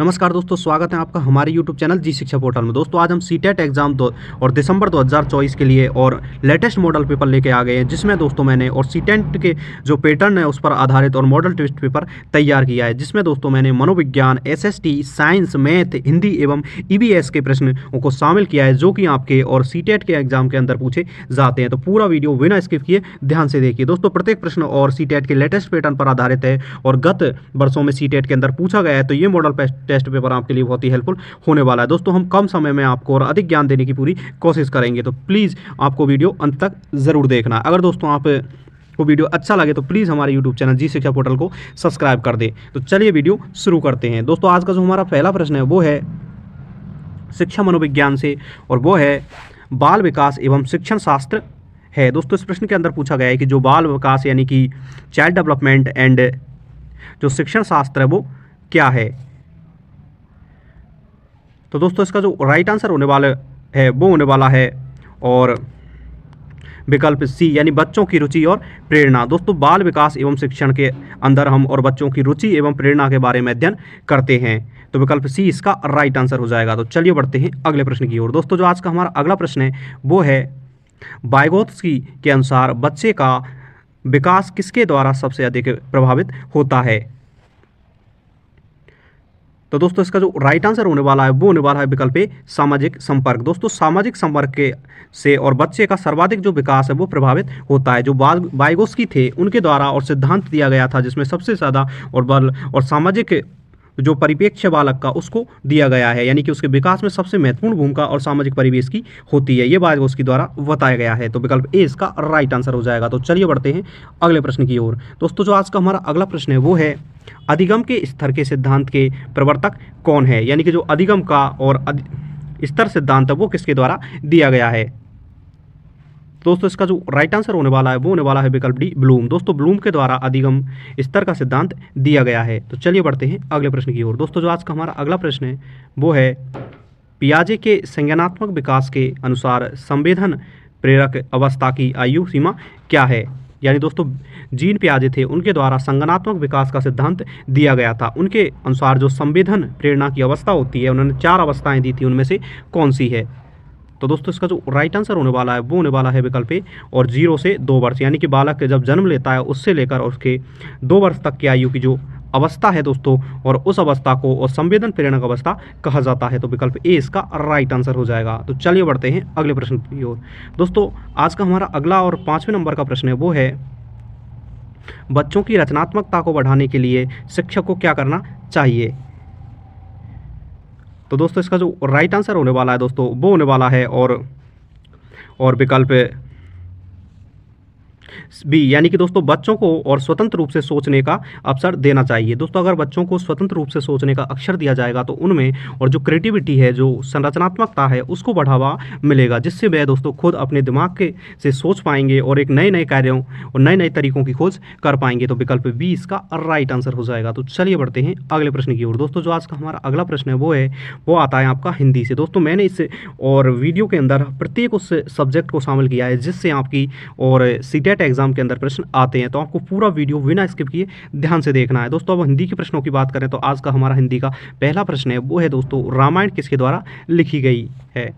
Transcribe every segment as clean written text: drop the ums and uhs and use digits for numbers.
नमस्कार दोस्तों, स्वागत है आपका हमारे YouTube चैनल जी शिक्षा पोर्टल में। दोस्तों आज हम सीटेट एग्जाम और दिसंबर 2024 के लिए और लेटेस्ट मॉडल पेपर लेके आ गए हैं, जिसमें दोस्तों मैंने और सीटेट के जो पैटर्न है उस पर आधारित और मॉडल टेस्ट पेपर तैयार किया है, जिसमें दोस्तों मैंने मनोविज्ञान, SST, साइंस, मैथ, हिंदी एवं EVS के प्रश्नों को शामिल किया है, जो कि आपके और सीटेट के एग्जाम के अंदर पूछे जाते हैं। तो पूरा वीडियो बिना स्किप किए ध्यान से देखिए। दोस्तों प्रत्येक प्रश्न और सीटेट के लेटेस्ट पैटर्न पर आधारित है और गत वर्षों में सीटेट के अंदर पूछा गया है, तो ये मॉडल टेस्ट पेपर आपके लिए बहुत ही हेल्पफुल होने वाला है। दोस्तों हम कम समय में आपको और अधिक ज्ञान देने की पूरी कोशिश करेंगे, तो प्लीज़ आपको वीडियो अंत तक ज़रूर देखना। अगर दोस्तों आप को वीडियो अच्छा लगे तो प्लीज़ हमारे YouTube चैनल जी शिक्षा पोर्टल को सब्सक्राइब कर दें। तो चलिए वीडियो शुरू करते हैं। दोस्तों आज का जो हमारा पहला प्रश्न है वो है शिक्षा मनोविज्ञान से, और वो है बाल विकास एवं शिक्षण शास्त्र है। दोस्तों इस प्रश्न के अंदर पूछा गया है कि जो बाल विकास यानी कि चाइल्ड डेवलपमेंट एंड जो शिक्षण शास्त्र है वो क्या है। तो दोस्तों इसका जो राइट आंसर होने वाला है वो होने वाला है और विकल्प सी, यानी बच्चों की रुचि और प्रेरणा। दोस्तों बाल विकास एवं शिक्षण के अंदर हम और बच्चों की रुचि एवं प्रेरणा के बारे में अध्ययन करते हैं, तो विकल्प सी इसका राइट आंसर हो जाएगा। तो चलिए बढ़ते हैं अगले प्रश्न की ओर। दोस्तों जो आज का हमारा अगला प्रश्न है वो है वाइगोत्स्की के अनुसार बच्चे का विकास किसके द्वारा सबसे अधिक प्रभावित होता है। तो दोस्तों इसका जो राइट आंसर होने वाला है वो होने वाला है विकल्प ए, सामाजिक संपर्क। दोस्तों सामाजिक संपर्क के से और बच्चे का सर्वाधिक जो विकास है वो प्रभावित होता है। जो वाइगोत्स्की थे उनके द्वारा और सिद्धांत दिया गया था, जिसमें सबसे ज़्यादा और बल और सामाजिक जो परिप्रेक्ष्य बालक का उसको दिया गया है, यानी कि उसके विकास में सबसे महत्वपूर्ण भूमिका और सामाजिक परिवेश की होती है, ये वाइगोत्स्की द्वारा बताया गया है। तो विकल्प ए इसका राइट आंसर हो जाएगा। तो चलिए बढ़ते हैं अगले प्रश्न की ओर। दोस्तों जो आज का हमारा अगला प्रश्न है वो है अधिगम के स्तर के सिद्धांत के प्रवर्तक कौन है, यानी कि जो अधिगम का और स्तर सिद्धांत है वो किसके द्वारा दिया गया है। दोस्तों इसका जो राइट आंसर होने वाला है वो होने वाला है विकल्प डी, ब्लूम। दोस्तों ब्लूम के द्वारा अधिगम स्तर का सिद्धांत दिया गया है। तो चलिए बढ़ते हैं अगले प्रश्न की ओर। दोस्तों जो आज का हमारा अगला प्रश्न है वो है पियाजे के संज्ञानात्मक विकास के अनुसार संवेदन प्रेरक अवस्था की आयु सीमा क्या है, यानी दोस्तों जीन पियाजे थे उनके द्वारा संज्ञानात्मक विकास का सिद्धांत दिया गया था। उनके अनुसार जो संवेदन प्रेरणा की अवस्था होती है, उन्होंने 4 अवस्थाएं दी थी, उनमें से कौन सी है। तो दोस्तों इसका जो राइट आंसर होने वाला है वो होने वाला है विकल्प ए, और 0 से 2 वर्ष, यानी कि बालक जब जन्म लेता है उससे लेकर उसके 2 वर्ष तक की आयु की जो अवस्था है दोस्तों, और उस अवस्था को और संवेदन प्रेरणक अवस्था कहा जाता है। तो विकल्प ए इसका राइट आंसर हो जाएगा। तो चलिए बढ़ते हैं अगले प्रश्न की ओर। दोस्तों आज का हमारा अगला और 5वें नंबर का प्रश्न है वो है बच्चों की रचनात्मकता को बढ़ाने के लिए शिक्षक को क्या करना चाहिए। तो दोस्तों इसका जो राइट आंसर होने वाला है दोस्तों वो होने वाला है और विकल्प बी, यानी कि दोस्तों बच्चों को और स्वतंत्र रूप से सोचने का अवसर देना चाहिए। दोस्तों अगर बच्चों को स्वतंत्र रूप से सोचने का अवसर दिया जाएगा तो उनमें और जो क्रिएटिविटी है, जो संरचनात्मकता है, उसको बढ़ावा मिलेगा, जिससे वे दोस्तों खुद अपने दिमाग के से सोच पाएंगे और एक नए नए कार्यों और नए नए तरीकों की खोज कर पाएंगे। तो विकल्प बी इसका राइट आंसर हो जाएगा। तो चलिए बढ़ते हैं अगले प्रश्न की ओर। दोस्तों जो आज का हमारा अगला प्रश्न है वो आता है आपका हिंदी से। दोस्तों मैंने इस और वीडियो के अंदर प्रत्येक उस सब्जेक्ट को शामिल किया है जिससे आपकी और सीटेट एग्जाम के अंदर प्रश्न आते हैं, तो आपको पूरा वीडियो बिना स्किप किए ध्यान से देखना है। दोस्तों अब हिंदी के प्रश्नों की बात करें तो आज का हमारा हिंदी का पहला प्रश्न है वो है दोस्तों रामायण किसके द्वारा लिखी गई है।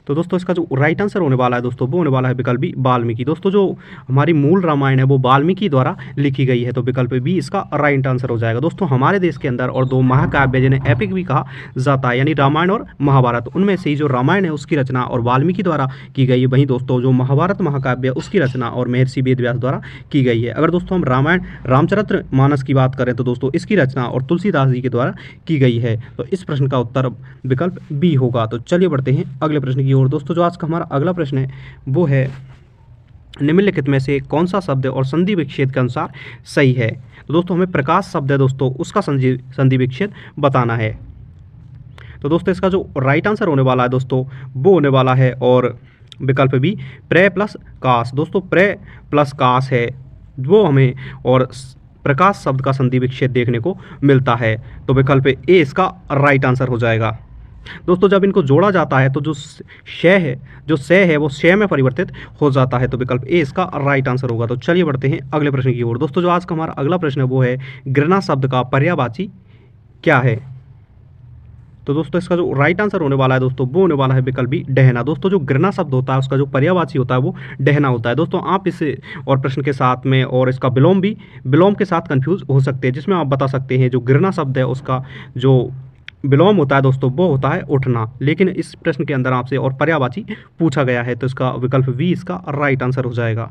तो दोस्तों इसका जो राइट आंसर होने वाला है दोस्तों वो होने वाला है विकल्प बी, वाल्मीकि। दोस्तों जो हमारी मूल रामायण है वो वाल्मीकि द्वारा लिखी गई है, तो विकल्प बी इसका राइट आंसर हो जाएगा। दोस्तों हमारे देश के अंदर और 2 महाकाव्य जिन्हें एपिक भी कहा जाता है, यानी रामायण और महाभारत, उनमें से ही जो रामायण है उसकी रचना और वाल्मीकि द्वारा की गई है, वहीं दोस्तों जो महाभारत महाकाव्य उसकी रचना और महर्षि वेदव्यास द्वारा की गई है। अगर दोस्तों हम रामायण रामचरित्र मानस की बात करें तो दोस्तों इसकी रचना और तुलसीदास जी के द्वारा की गई है। तो इस प्रश्न का उत्तर विकल्प बी होगा। तो चलिए बढ़ते हैं अगले प्रश्न की ओर। दोस्तों जो आज का हमारा अगला प्रश्न है वो है निम्नलिखित में से कौन सा शब्द और संधि विच्छेद के अनुसार सही है। तो दोस्तों हमें प्रकाश शब्द है दोस्तों उसका संधि विच्छेद बताना है। तो दोस्तों इसका जो राइट आंसर होने वाला है दोस्तों वो होने वाला है और विकल्प बी, प्रे प्लस काश। दोस्तों प्रे प्लस काश है वो हमें और प्रकाश शब्द का संधि विच्छेद देखने को मिलता है, तो विकल्प ए इसका राइट आंसर हो जाएगा। दोस्तों जब इनको जोड़ा जाता है तो जो शय है वो शय में परिवर्तित हो जाता है, तो विकल्प ए इसका राइट आंसर होगा। तो चलिए बढ़ते हैं अगले प्रश्न की ओर। दोस्तों जो आज का हमारा अगला प्रश्न है वो है घृणा शब्द का पर्यायवाची क्या है? तो दोस्तों इसका जो राइट आंसर होने वाला है दोस्तों वो होने वाला है विकल्प बी डहना। दोस्तों जो गिरना शब्द होता है उसका जो पर्यायवाची होता है वो डहना होता है। दोस्तों आप इस और प्रश्न के साथ में और इसका विलोम के साथ कंफ्यूज हो सकते हैं, जिसमें आप बता सकते हैं जो गिरना शब्द है उसका जो विलोम होता है दोस्तों वो होता है उठना। लेकिन इस प्रश्न के अंदर आपसे और पर्यायवाची पूछा गया है, तो इसका विकल्प बी इसका राइट आंसर हो जाएगा।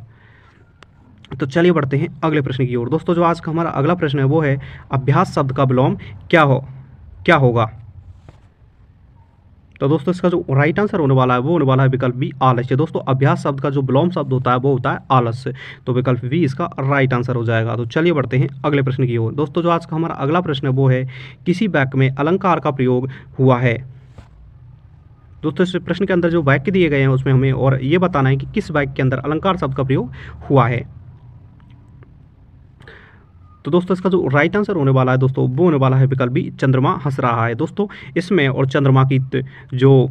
तो चलिए बढ़ते हैं अगले प्रश्न की ओर। दोस्तों जो आज का हमारा अगला प्रश्न है वो है अभ्यास शब्द का विलोम क्या होगा? तो दोस्तों इसका जो राइट आंसर होने वाला है वो होने वाला है विकल्प बी आलस्य। दोस्तों अभ्यास शब्द का जो विलोम शब्द होता है वो होता है आलस्य, तो विकल्प बी इसका राइट आंसर हो जाएगा। तो चलिए बढ़ते हैं अगले प्रश्न की ओर। दोस्तों जो आज का हमारा अगला प्रश्न है वो है किसी वाक्य में अलंकार का प्रयोग हुआ है। दोस्तों इस प्रश्न के अंदर जो वाक्य दिए गए हैं उसमें हमें और ये बताना है कि किस वाक्य के अंदर अलंकार शब्द का प्रयोग हुआ है। तो दोस्तों इसका जो राइट आंसर होने वाला है दोस्तों वो होने वाला है विकल्प बी चंद्रमा हंस रहा है। दोस्तों इसमें और चंद्रमा की जो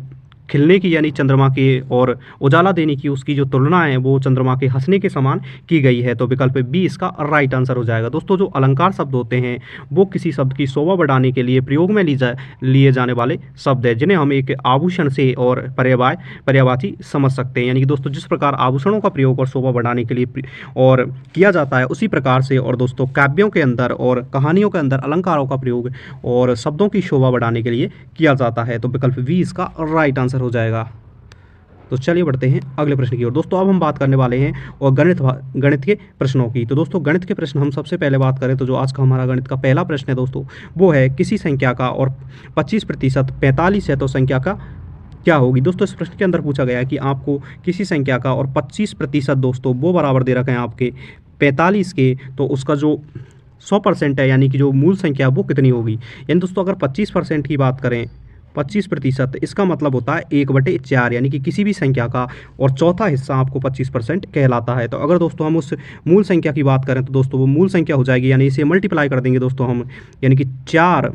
खिलने की यानी चंद्रमा के और उजाला देने की उसकी जो तुलना है वो चंद्रमा के हंसने के समान की गई है, तो विकल्प बी इसका राइट आंसर हो जाएगा। दोस्तों जो अलंकार शब्द होते हैं वो किसी शब्द की शोभा बढ़ाने के लिए प्रयोग में लिए जाने वाले शब्द है, जिन्हें हम एक आभूषण से और पर्यायवाची समझ सकते हैं। यानी कि दोस्तों जिस प्रकार आभूषणों का प्रयोग और शोभा बढ़ाने के लिए और किया जाता है उसी प्रकार से और दोस्तों काव्यों के अंदर और कहानियों के अंदर अलंकारों का प्रयोग और शब्दों की शोभा बढ़ाने के लिए किया जाता है, तो विकल्प बी इसका राइट आंसर हो जाएगा। तो चलिए बढ़ते हैं अगले प्रश्न की ओर। दोस्तों अब हम बात करने वाले हैं और गणित के प्रश्नों की। तो दोस्तों गणित के प्रश्न हम सबसे पहले बात करें तो जो आज का हमारा गणित का पहला प्रश्न है दोस्तों वो है किसी संख्या का और 25% 45 है तो संख्या का क्या होगी। दोस्तों इस प्रश्न के अंदर पूछा गया है कि आपको किसी संख्या का और 25% दोस्तों वो बराबर दे रखे हैं आपके 45 के, तो उसका जो 100% है यानी कि जो मूल संख्या वो कितनी होगी। यानी दोस्तों अगर 25% की बात करें 25%, इसका मतलब होता है 1/4 यानी कि किसी भी संख्या का और चौथा हिस्सा आपको 25% कहलाता है। तो अगर दोस्तों हम उस मूल संख्या की बात करें तो दोस्तों वो मूल संख्या हो जाएगी, यानी इसे मल्टीप्लाई कर देंगे दोस्तों हम, यानी कि 4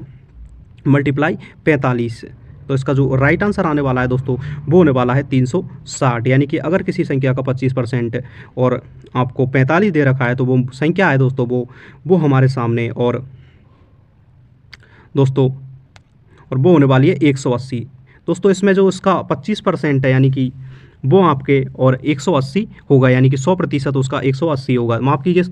× 45। तो इसका जो राइट आंसर आने वाला है दोस्तों वो होने वाला है 360। यानी कि अगर किसी संख्या का 25% और आपको 45 दे रखा है तो वो संख्या है दोस्तों वो हमारे सामने और दोस्तों और वो होने वाली है 180। दोस्तों इसमें जो इसका 25% है यानी कि वो आपके और 180 होगा, यानी कि 100% उसका 180 होगा। माफ़ कीजिए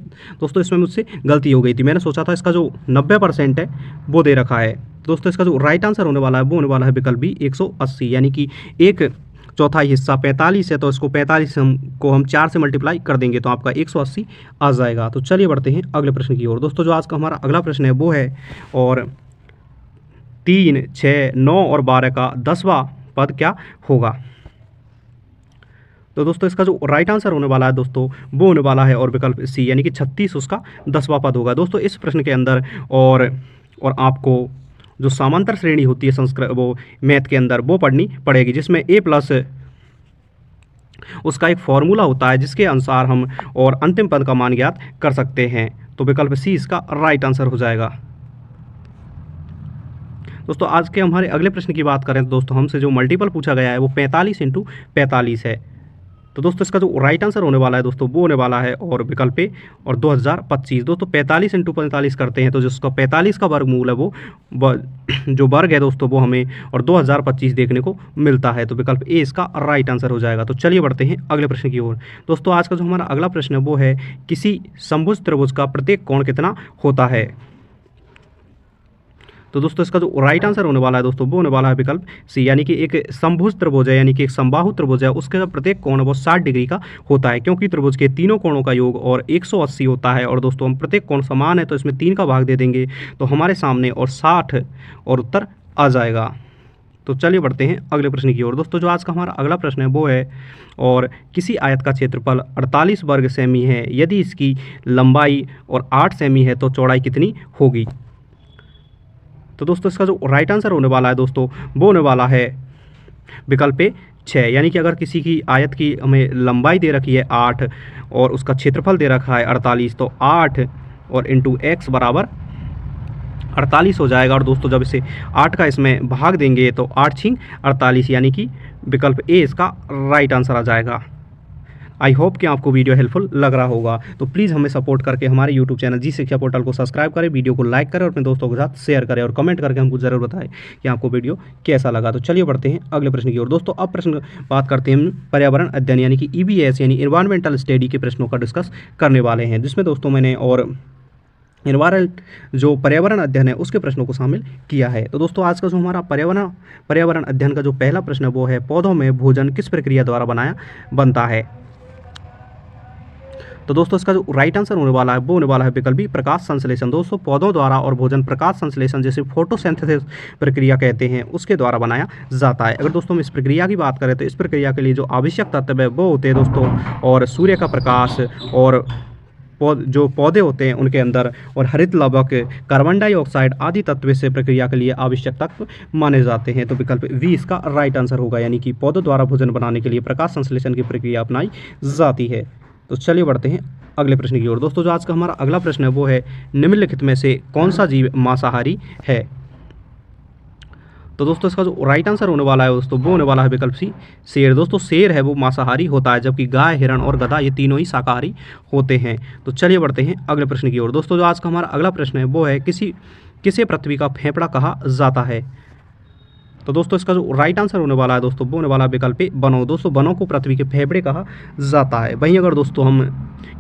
दोस्तों इसमें मुझसे गलती हो गई थी, मैंने सोचा था इसका जो 90% है वो दे रखा है। दोस्तों इसका जो राइट आंसर होने वाला है वो होने वाला है विकल्प बी 180, यानी कि 1/4 हिस्सा 45 है तो इसको 45 को हम 4 से मल्टीप्लाई कर देंगे तो आपका 180 आ जाएगा। तो चलिए बढ़ते हैं अगले प्रश्न की ओर। दोस्तों जो आज का हमारा अगला प्रश्न है वो है और 3, 6, 9 और 12 का 10वां पद क्या होगा। तो दोस्तों इसका जो राइट आंसर होने वाला है दोस्तों वो होने वाला है और विकल्प सी, यानी कि 36 उसका 10वां पद होगा। दोस्तों इस प्रश्न के अंदर और आपको जो समांतर श्रेणी होती है संस्कृत वो मैथ के अंदर वो पढ़नी पड़ेगी, जिसमें a+ उसका एक फॉर्मूला होता है जिसके अनुसार हम और अंतिम पद का मान ज्ञात कर सकते हैं, तो विकल्प सी इसका राइट आंसर हो जाएगा। दोस्तों आज के हमारे अगले प्रश्न की बात करें तो दोस्तों हमसे जो मल्टीपल पूछा गया है वो 45 × 45 है। तो दोस्तों इसका जो राइट आंसर होने वाला है दोस्तों वो होने वाला है और विकल्प ए और 2025। दोस्तों 45 × 45 करते हैं तो जिसका 45 का वर्गमूल है वो जो वर्ग है दोस्तों वो हमें और 2025 देखने को मिलता है, तो विकल्प ए इसका राइट आंसर हो जाएगा। तो चलिए बढ़ते हैं अगले प्रश्न की ओर। दोस्तों आज का जो हमारा अगला प्रश्न है वो है किसी समभुज त्रिभुज का प्रत्येक कोण कितना होता है। तो दोस्तों इसका जो राइट आंसर होने वाला है दोस्तों वो होने वाला है विकल्प सी, यानी कि एक समभुज त्रिभुज है यानी कि एक समबाहु त्रिभुज है उसके प्रत्येक कोण वो 60 डिग्री का होता है, क्योंकि त्रिभुज के तीनों कोणों का योग और 180 होता है और दोस्तों हम प्रत्येक कोण समान है तो इसमें 3 का भाग दे देंगे तो हमारे सामने और 60 और उत्तर आ जाएगा। तो चलिए बढ़ते हैं अगले प्रश्न की ओर। दोस्तों जो आज का हमारा अगला प्रश्न है वो है और किसी आयत का क्षेत्रफल 48 वर्ग सेमी है, यदि इसकी लंबाई और 8 सेमी है तो चौड़ाई कितनी होगी। तो दोस्तों इसका जो राइट आंसर होने वाला है दोस्तों वो होने वाला है विकल्प 6, यानी कि अगर किसी की आयत की हमें लंबाई दे रखी है 8 और उसका क्षेत्रफल दे रखा है 48 तो 8 और x बराबर 48 हो जाएगा। और दोस्तों जब इसे 8 का इसमें भाग देंगे तो 8 × 48 यानी कि विकल्प ए इसका राइट आंसर आ जाएगा। आई होप कि आपको वीडियो हेल्पफुल लग रहा होगा। तो प्लीज़ हमें सपोर्ट करके हमारे यूट्यूब चैनल जी शिक्षा पोर्टल को सब्सक्राइब करें, वीडियो को लाइक करें और अपने दोस्तों के साथ शेयर करें और कमेंट करके हमको ज़रूर बताएं कि आपको वीडियो कैसा लगा। तो चलिए बढ़ते हैं अगले प्रश्न की ओर। दोस्तों अब प्रश्न बात करते हैं हम पर्यावरण अध्ययन यानी कि EVS यानी इन्वायरमेंटल स्टडी के प्रश्नों का डिस्कस करने वाले हैं, जिसमें दोस्तों मैंने और इन्वायरमेंट जो पर्यावरण अध्ययन है उसके प्रश्नों को शामिल किया है। तो दोस्तों आज का जो हमारा पर्यावरण अध्ययन का जो पहला प्रश्न है वो है पौधों में भोजन किस प्रक्रिया द्वारा बनता है। तो दोस्तों इसका जो राइट आंसर होने वाला है वो होने वाला है विकल्प बी प्रकाश संश्लेषण। दोस्तों पौधों द्वारा और भोजन प्रकाश संश्लेषण जैसे फोटोसिंथेसिस प्रक्रिया कहते हैं उसके द्वारा बनाया जाता है। अगर दोस्तों हम इस प्रक्रिया की बात करें तो इस प्रक्रिया के लिए जो आवश्यक तत्व है वो होते हैं दोस्तों और सूर्य का प्रकाश और जो पौधे होते हैं उनके अंदर और हरित लवक कार्बन डाइऑक्साइड आदि तत्व से प्रक्रिया के लिए आवश्यक तत्व माने जाते हैं। तो विकल्प वी इसका राइट आंसर होगा, यानी कि पौधों द्वारा भोजन बनाने के लिए प्रकाश संश्लेषण की प्रक्रिया अपनाई जाती है। तो चलिए बढ़ते हैं अगले प्रश्न की ओर। दोस्तों जो आज का हमारा अगला प्रश्न है वो है निम्नलिखित में से कौन सा जीव मांसाहारी है। तो दोस्तों इसका जो राइट आंसर होने वाला है दोस्तों वो होने वाला है विकल्प सी शेर। दोस्तों शेर है वो मांसाहारी होता है, जबकि गाय, हिरण और गधा ये तीनों ही शाकाहारी होते हैं। तो चलिए बढ़ते हैं अगले प्रश्न की ओर। दोस्तों जो आज का हमारा अगला प्रश्न है वो है किसे पृथ्वी का फेफड़ा कहा जाता है। तो दोस्तों इसका जो राइट आंसर होने वाला है दोस्तों वो होने वाला है विकल्प ए वनों। दोस्तों वनों को पृथ्वी के फेफड़े कहा जाता है। वहीं अगर दोस्तों हम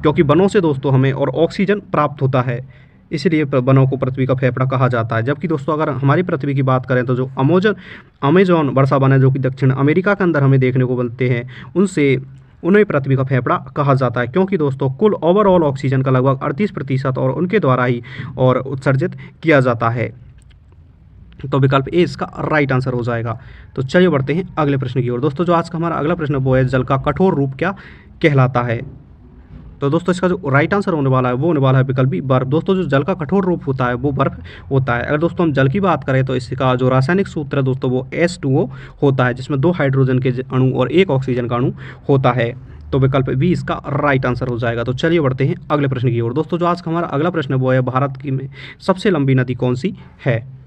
क्योंकि वनों से दोस्तों हमें और ऑक्सीजन प्राप्त होता है इसलिए वनों को पृथ्वी का फेफड़ा कहा जाता है। जबकि दोस्तों अगर हमारी पृथ्वी की बात करें तो जो अमेजॉन वर्षा वन है जो कि दक्षिण अमेरिका के अंदर हमें देखने को मिलते हैं उन्हें पृथ्वी का फेफड़ा कहा जाता है, क्योंकि दोस्तों कुल ओवरऑल ऑक्सीजन का लगभग 38% और उनके द्वारा ही और उत्सर्जित किया जाता है। तो विकल्प ए इसका राइट आंसर हो जाएगा। तो चलिए बढ़ते हैं अगले प्रश्न की ओर। दोस्तों जो आज का हमारा अगला प्रश्न वो है जल का कठोर रूप क्या कहलाता है। तो दोस्तों इसका जो राइट आंसर होने वाला है वो होने वाला है विकल्प बी बर्फ। दोस्तों जो जल का कठोर रूप होता है वो बर्फ होता है। अगर दोस्तों हम जल की बात करें तो इसका जो रासायनिक सूत्र है दोस्तों वो H2O होता है, जिसमें 2 हाइड्रोजन के अणु और 1 ऑक्सीजन का अणु होता है। तो विकल्प बी इसका राइट आंसर हो जाएगा। तो चलिए बढ़ते हैं अगले प्रश्न की ओर। दोस्तों जो आज का हमारा अगला प्रश्न है वो है भारत की में सबसे लंबी नदी कौन सी है।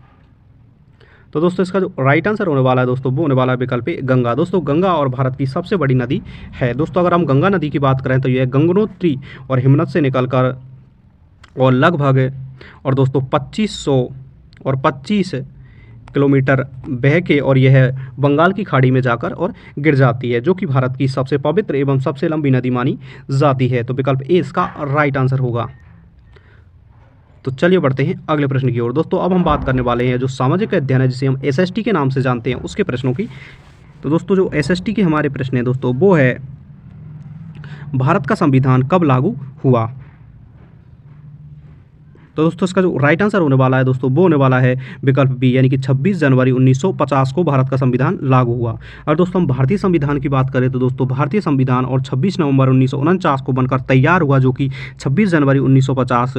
तो दोस्तों इसका जो राइट आंसर होने वाला है दोस्तों वो होने वाला है विकल्प ए गंगा। दोस्तों गंगा और भारत की सबसे बड़ी नदी है। दोस्तों अगर हम गंगा नदी की बात करें तो यह गंगोत्री और हिमनद से निकलकर और लगभग और दोस्तों 25 किलोमीटर बह के और यह बंगाल की खाड़ी में जाकर और गिर जाती है, जो कि भारत की सबसे पवित्र एवं सबसे लंबी नदी मानी जाती है। तो विकल्प ए इसका राइट आंसर होगा। तो चलिए बढ़ते हैं अगले प्रश्न की ओर। दोस्तों अब हम बात करने वाले हैं जो सामाजिक अध्ययन है जिसे हम SST के नाम से जानते हैं उसके प्रश्नों की। तो दोस्तों जो SST के हमारे प्रश्न है दोस्तों वो है भारत का संविधान कब लागू हुआ। तो दोस्तों इसका जो राइट आंसर होने वाला है दोस्तों वो होने वाला है विकल्प बी, यानी कि 26 जनवरी 1950 को भारत का संविधान लागू हुआ। और दोस्तों हम भारतीय संविधान की बात करें तो दोस्तों भारतीय संविधान और 26 नवंबर 1949 को बनकर तैयार हुआ, जो कि 26 जनवरी 1950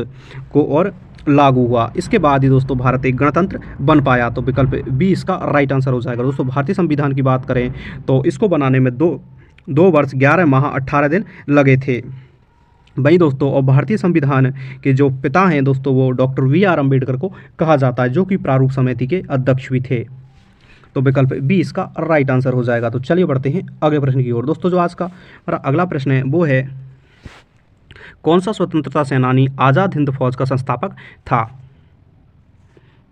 को और लागू हुआ। इसके बाद ही दोस्तों भारत एक गणतंत्र बन पाया। तो विकल्प बी इसका राइट आंसर हो जाएगा। दोस्तों भारतीय संविधान की बात करें तो इसको बनाने में दो वर्ष 11 माह 18 दिन लगे थे। वही दोस्तों और भारतीय संविधान के जो पिता हैं दोस्तों वो डॉक्टर VR अम्बेडकर को कहा जाता है, जो कि प्रारूप समिति के अध्यक्ष भी थे। तो विकल्प बी इसका राइट आंसर हो जाएगा। तो चलिए बढ़ते हैं अगले प्रश्न की ओर। दोस्तों जो आज का हमारा अगला प्रश्न है वो है कौन सा स्वतंत्रता सेनानी आज़ाद हिंद फौज का संस्थापक था।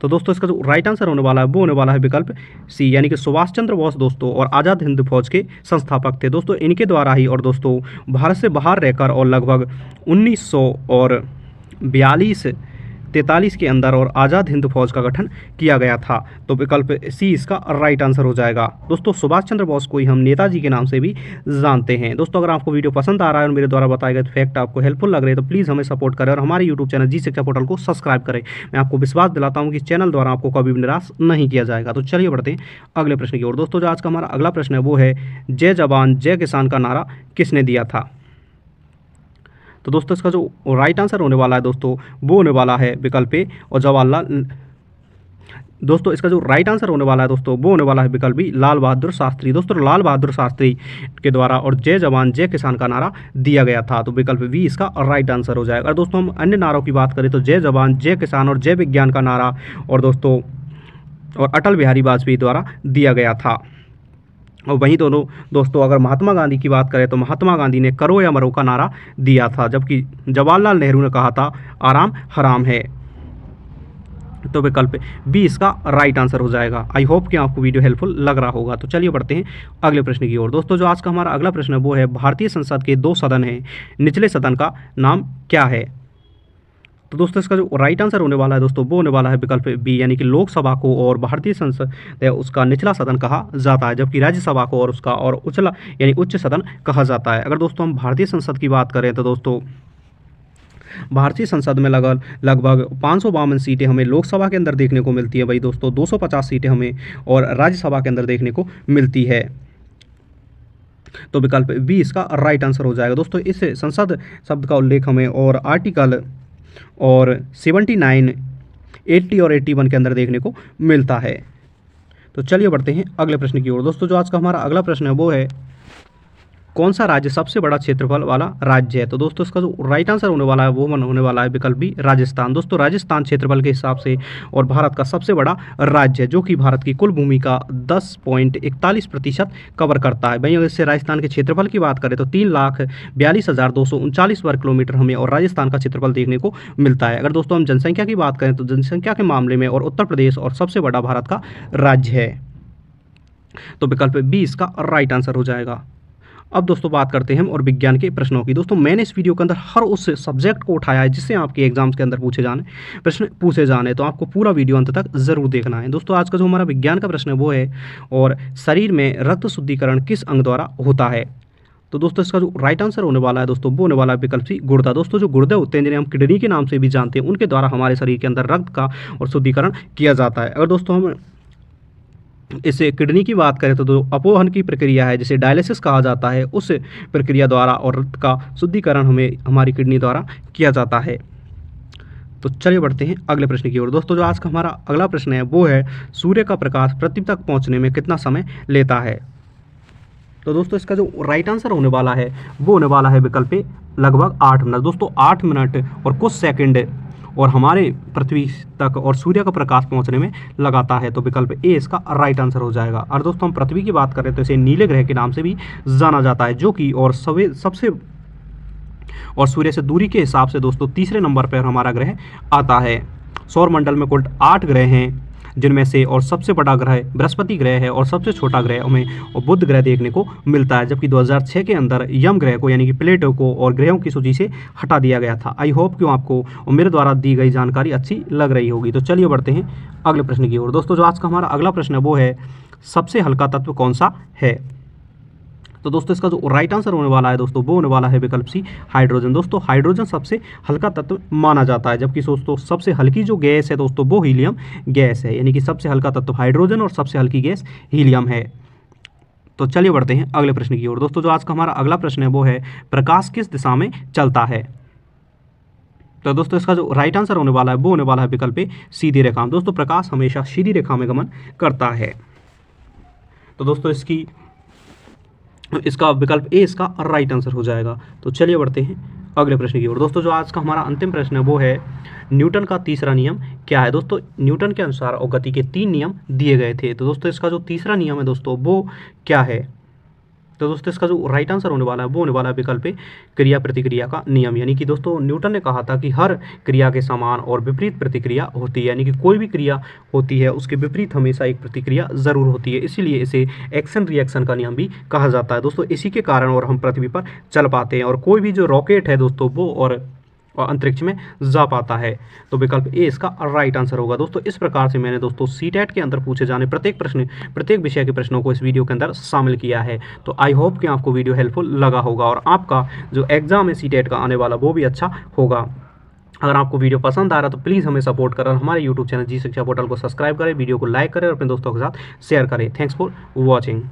तो दोस्तों इसका जो राइट आंसर होने वाला है वो होने वाला है विकल्प सी, यानी कि सुभाष चंद्र बोस दोस्तों और आज़ाद हिंद फौज के संस्थापक थे। दोस्तों इनके द्वारा ही और दोस्तों भारत से बाहर रहकर और लगभग 1942-43 के अंदर और आज़ाद हिंद फौज का गठन किया गया था। तो विकल्प सी इसका राइट आंसर हो जाएगा। दोस्तों सुभाष चंद्र बोस को ही हम नेताजी के नाम से भी जानते हैं। दोस्तों अगर आपको वीडियो पसंद आ रहा है और मेरे द्वारा बताए गए फैक्ट आपको हेल्पफुल लग रहे हैं तो प्लीज़ हमें सपोर्ट करें और हमारे यूट्यूब चैनल जी शिक्षा पोर्टल को सब्सक्राइब करें। मैं आपको विश्वास दिलाता हूँ कि चैनल द्वारा आपको कभी भी निराश नहीं किया जाएगा। तो चलिए बढ़ते हैं अगले प्रश्न की ओर। दोस्तों जो आज का हमारा अगला प्रश्न है वो है जय जवान जय किसान का नारा किसने दिया था। तो दोस्तों इसका जो राइट आंसर होने वाला है दोस्तों वो होने वाला है विकल्प ए और जवाहरलाल। दोस्तों इसका जो राइट आंसर होने वाला है दोस्तों वो होने वाला है विकल्प बी लाल बहादुर शास्त्री। दोस्तों लाल बहादुर शास्त्री के द्वारा और जय जवान जय किसान का नारा दिया गया था। तो विकल्प बी इसका राइट आंसर हो जाएगा। और दोस्तों हम अन्य नारों की बात करें तो जय जवान जय किसान और जय विज्ञान का नारा और दोस्तों और अटल बिहारी वाजपेयी द्वारा दिया गया था। और वहीं दोस्तों अगर महात्मा गांधी की बात करें तो महात्मा गांधी ने करो या मरो का नारा दिया था, जबकि जवाहरलाल नेहरू ने कहा था आराम हराम है। तो विकल्प बी इसका राइट आंसर हो जाएगा। आई होप कि आपको वीडियो हेल्पफुल लग रहा होगा। तो चलिए बढ़ते हैं अगले प्रश्न की ओर। दोस्तों जो आज का हमारा अगला प्रश्न है वो है भारतीय संसद के 2 सदन हैं, निचले सदन का नाम क्या है? तो दोस्तों इसका जो राइट आंसर होने वाला है दोस्तों वो होने वाला है विकल्प बी, यानी कि लोकसभा को और भारतीय संसद है उसका निचला सदन कहा जाता है, जबकि राज्यसभा को और उसका और उचला यानी उच्च सदन कहा जाता है। अगर दोस्तों हम भारतीय संसद की बात करें तो दोस्तों भारतीय संसद में लगभग 552 सीटें हमें लोकसभा के अंदर देखने को मिलती है भाई दोस्तों, 250 सीटें हमें और राज्यसभा के अंदर देखने को मिलती है। तो विकल्प बी इसका राइट आंसर हो जाएगा। दोस्तों इस संसद शब्द का उल्लेख हमें और आर्टिकल और 79, 80 और 81 के अंदर देखने को मिलता है। तो चलिए बढ़ते हैं अगले प्रश्न की ओर। दोस्तों जो आज का हमारा अगला प्रश्न है वो है कौन सा राज्य सबसे बड़ा क्षेत्रफल वाला राज्य है? तो दोस्तों इसका जो राइट आंसर होने वाला है वो होने वाला है विकल्प बी राजस्थान। दोस्तों राजस्थान क्षेत्रफल के हिसाब से और भारत का सबसे बड़ा राज्य है, जो कि भारत की कुल भूमि का 10.41% कवर करता है। वहीं अगर इससे राजस्थान के क्षेत्रफल की बात करें तो 3,42,239 वर्ग किलोमीटर हमें और राजस्थान का क्षेत्रफल देखने को मिलता है। अगर दोस्तों हम जनसंख्या की बात करें तो जनसंख्या के मामले में और उत्तर प्रदेश और सबसे बड़ा भारत का राज्य है। तो विकल्प बी इसका राइट आंसर हो जाएगा। अब दोस्तों बात करते हैं हम और विज्ञान के प्रश्नों की। दोस्तों मैंने इस वीडियो के अंदर हर उस सब्जेक्ट को उठाया है जिससे आपके एग्जाम्स के अंदर प्रश्न पूछे जाने, तो आपको पूरा वीडियो अंत तक जरूर देखना है। दोस्तों आज का जो हमारा विज्ञान का प्रश्न है वो है और शरीर में रक्त शुद्धिकरण किस अंग द्वारा होता है? तो दोस्तों इसका जो राइट आंसर होने वाला है दोस्तों वो होने वाला है विकल्प सी गुर्दा। दोस्तों जो गुर्दे होते हैं जिन्हें हम किडनी के नाम से भी जानते हैं, उनके द्वारा हमारे शरीर के अंदर रक्त का और शुद्धिकरण किया जाता है। अगर दोस्तों हम इसे किडनी की बात करें तो जो अपोहन की प्रक्रिया है जिसे डायलिसिस कहा जाता है, उस प्रक्रिया द्वारा और रक्त का शुद्धिकरण हमें हमारी किडनी द्वारा किया जाता है। तो चलिए बढ़ते हैं अगले प्रश्न की ओर। दोस्तों जो आज का हमारा अगला प्रश्न है वो है सूर्य का प्रकाश पृथ्वी तक पहुंचने में कितना समय लेता है? तो दोस्तों इसका जो राइट आंसर होने वाला है वो होने वाला है विकल्प ए लगभग 8 मिनट। दोस्तों 8 मिनट और कुछ सेकंड और हमारे पृथ्वी तक और सूर्य का प्रकाश पहुंचने में लगाता है। तो विकल्प ए इसका राइट आंसर हो जाएगा। और दोस्तों हम पृथ्वी की बात करें तो इसे नीले ग्रह के नाम से भी जाना जाता है, जो कि और सबसे और सूर्य से दूरी के हिसाब से दोस्तों तीसरे नंबर पर हमारा ग्रह आता है। सौरमंडल में कुल 8 ग्रह हैं, जिनमें से और सबसे बड़ा ग्रह बृहस्पति ग्रह है और सबसे छोटा ग्रह हमें और बुध ग्रह देखने को मिलता है, जबकि 2006 के अंदर यम ग्रह को यानी कि प्लेटो को और ग्रहों की सूची से हटा दिया गया था। आई होप कि आपको और मेरे द्वारा दी गई जानकारी अच्छी लग रही होगी। तो चलिए बढ़ते हैं अगले प्रश्न की ओर। दोस्तों जो आज का हमारा अगला प्रश्न है वो है सबसे हल्का तत्व कौन सा है? तो दोस्तों इसका जो राइट आंसर होने वाला है दोस्तों वो होने वाला है विकल्प सी हाइड्रोजन। दोस्तों हाइड्रोजन सबसे हल्का तत्व माना जाता है, जबकि दोस्तों सबसे हल्की जो गैस है दोस्तों वो हीलियम गैस है, यानी कि सबसे हल्का तत्व हाइड्रोजन और सबसे हल्की गैस हीलियम है। तो चलिए बढ़ते हैं अगले प्रश्न की ओर। दोस्तों जो आज का हमारा अगला प्रश्न है वो है प्रकाश किस दिशा में चलता है? तो दोस्तों इसका जो राइट आंसर होने वाला है वो होने वाला है विकल्प ए सीधी रेखा में। दोस्तों प्रकाश हमेशा सीधी रेखा में गमन करता है। तो दोस्तों इसका विकल्प ए इसका राइट आंसर हो जाएगा। तो चलिए बढ़ते हैं अगले प्रश्न की ओर। दोस्तों जो आज का हमारा अंतिम प्रश्न है वो है न्यूटन का तीसरा नियम क्या है? दोस्तों न्यूटन के अनुसार और गति के 3 नियम दिए गए थे। तो दोस्तों इसका जो तीसरा नियम है दोस्तों वो क्या है? तो दोस्तों इसका जो राइट आंसर होने वाला है वो होने वाला है विकल्प ए क्रिया प्रतिक्रिया का नियम। यानी कि दोस्तों न्यूटन ने कहा था कि हर क्रिया के समान और विपरीत प्रतिक्रिया होती है, यानी कि कोई भी क्रिया होती है उसके विपरीत हमेशा एक प्रतिक्रिया जरूर होती है, इसीलिए इसे एक्शन रिएक्शन का नियम भी कहा जाता है। दोस्तों इसी के कारण और हम पृथ्वी पर चल पाते हैं और कोई भी जो रॉकेट है दोस्तों वो और अंतरिक्ष में जा पाता है। तो विकल्प ए इसका राइट आंसर होगा। दोस्तों इस प्रकार से मैंने दोस्तों सीटेट के अंदर पूछे जाने प्रत्येक विषय के प्रश्नों को इस वीडियो के अंदर शामिल किया है। तो आई होप कि आपको वीडियो हेल्पफुल लगा होगा और आपका जो एग्जाम है सीटेट का आने वाला वो भी अच्छा होगा। अगर आपको वीडियो पसंद आ रहा तो प्लीज़ हमें सपोर्ट करें, हमारे यूट्यूब चैनल जी शिक्षा पोर्टल को सब्सक्राइब करें, वीडियो को लाइक करें और अपने दोस्तों के साथ शेयर करें। Thanks for watching.